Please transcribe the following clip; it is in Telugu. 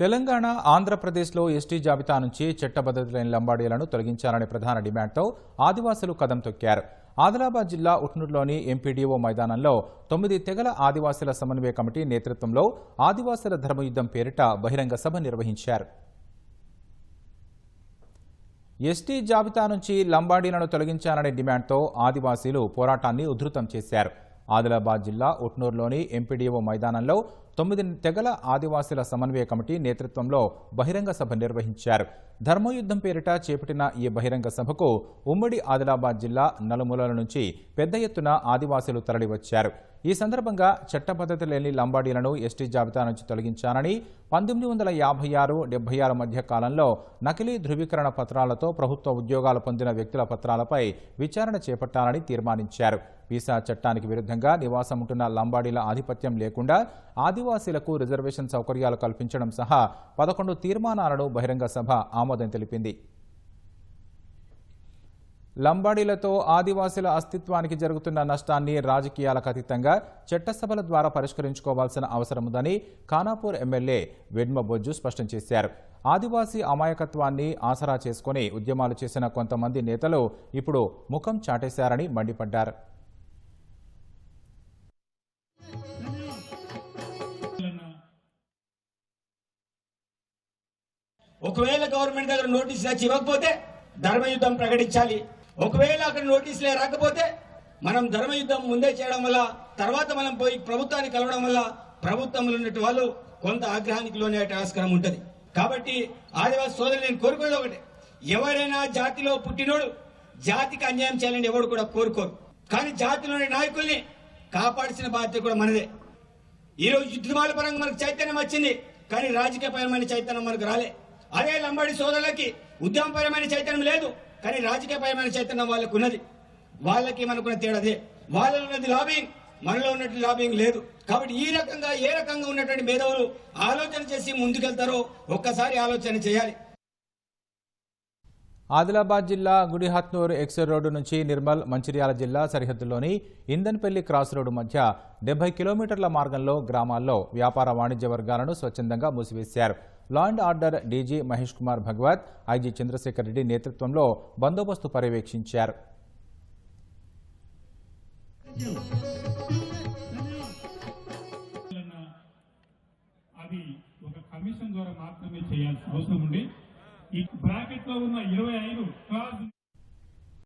తెలంగాణ, ఆంధ్రప్రదేశ్లో ఎస్టీ జాబితా నుంచి చట్టబద్ధత లేని లంబాడీలను తొలగించాలనే ప్రధాన డిమాండ్తో ఆదివాసులు కదం తొక్కారు. ఆదిలాబాద్ జిల్లా ఉట్నూరులోని ఎంపీడీఓ మైదానంలో 9 తెగల ఆదివాసీల సమన్వయ కమిటీ నేతృత్వంలో ఆదివాసీల ధర్మయుద్ధం పేరిట బహిరంగ సభ నిర్వహించారు. ఎస్టీ జాబితా నుంచి లంబాడీలను తొలగించాలనే డిమాండ్తో ఆదివాసీలు పోరాటాన్ని ఉధృతం చేశారు. ఆదిలాబాద్ జిల్లా ఉట్నూరులోని ఎంపీడీఓ మైదానంలో 9 తెగల ఆదివాసీల సమన్వయ కమిటీ నేతృత్వంలో బహిరంగ సభ నిర్వహించారు. ధర్మయుద్ధం పేరిట చేపట్టిన ఈ బహిరంగ సభకు ఉమ్మడి ఆదిలాబాద్ జిల్లా నలుమూలల నుంచి పెద్ద ఎత్తున ఆదివాసీలు తరలివచ్చారు. ఈ సందర్భంగా చట్టబద్ధత లేని లంబాడీలను ఎస్టీ జాబితా నుంచి తొలగించాలని 1956-76 మధ్య కాలంలో నకిలీ ధృవీకరణ పత్రాలతో ప్రభుత్వ ఉద్యోగాలు పొందిన వ్యక్తుల పత్రాలపై విచారణ చేపట్టాలని తీర్మానించారు. వీసా చట్టానికి విరుద్ధంగా నివాసం ఉంటున్న లంబాడీల ఆధిపత్యం లేకుండా ఆదివాసీలకు రిజర్వేషన్ సౌకర్యాలు కల్పించడం సహా 11 తీర్మానాలను బహిరంగ సభ ఆమోదం తెలిపింది. లంబాడీలతో ఆదివాసీల అస్తిత్వానికి జరుగుతున్న నష్టాన్ని రాజకీయాలకు అతీతంగా చట్టసభల ద్వారా పరిష్కరించుకోవాల్సిన అవసరముందని ఖానాపూర్ ఎమ్మెల్యే వెడ్మ బొజ్జు స్పష్టం చేశారు. ఆదివాసీ అమాయకత్వాన్ని ఆసరా చేసుకుని ఉద్యమాలు చేసిన కొంతమంది నేతలు ఇప్పుడు ముఖం చాటేశారని మండిపడ్డారు. ఒకవేళ గవర్నమెంట్ దగ్గర నోటీసులు వచ్చి ఇవ్వకపోతే ధర్మయుద్ధం ప్రకటించాలి. ఒకవేళ అక్కడ నోటీసులే రాకపోతే మనం ధర్మయుద్ధం ముందే చేయడం వల్ల తర్వాత మనం పోయి ప్రభుత్వాన్ని కలవడం వల్ల ప్రభుత్వంలో ఉన్నట్టు వాళ్ళు కొంత ఆగ్రహానికి లోనే ఆస్కారం ఉంటుంది. కాబట్టి ఆదివాసీ సోదరులు నేను కోరుకునేది ఒకటే, ఎవరైనా జాతిలో పుట్టినోడు జాతికి అన్యాయం చేయాలని ఎవరు కూడా కోరుకోరు. కానీ జాతిలోని నాయకుల్ని కాపాడాల్సిన బాధ్యత కూడా మనదే. ఈరోజు యుద్ధమాల పరంగా మనకు చైతన్యం వచ్చింది, కానీ రాజకీయపరమైన చైతన్యం మనకు రాలే. అదే లంబాడి సోదరులకి ఉద్యమపరమైన చైతన్యం లేదు, కానీ రాజకీయపరమైన చైతన్యం వాళ్ళకు ఉన్నది. వాళ్ళకి మనకున్న తేడాదే, వాళ్ళలో ఉన్నది లాబింగ్, మనలో ఉన్నట్టు లాబింగ్ లేదు. కాబట్టి ఈ రకంగా ఏ రకంగా ఉన్నటువంటి మేధావులు ఆలోచన చేసి ముందుకెళ్తారో ఒక్కసారి ఆలోచన చేయాలి. ఆదిలాబాద్ జిల్లా గుడిహత్నూర్ ఎక్సర్ రోడ్డు నుంచి నిర్మల్, మంచిర్యాల జిల్లా సరిహద్దులోని ఇందన్పల్లి క్రాస్ రోడ్డు మధ్య 70 కిలోమీటర్ల మార్గంలో గ్రామాల్లో వ్యాపార వాణిజ్య వర్గాలను స్వచ్ఛందంగా మూసివేశారు. Law and order DG Mahesh Kumar Bhagwat, IG Chandrashekhar Reddy నేతృత్వంలో బందోబస్తు పర్యవేక్షించారు. అది ఒక కమిషన్ ద్వారా మాత్రమే చేయాల్సిన అవసరం ఉంది. ఈ బ్రాకెట్ లో ఉన్న 25 క్లాస్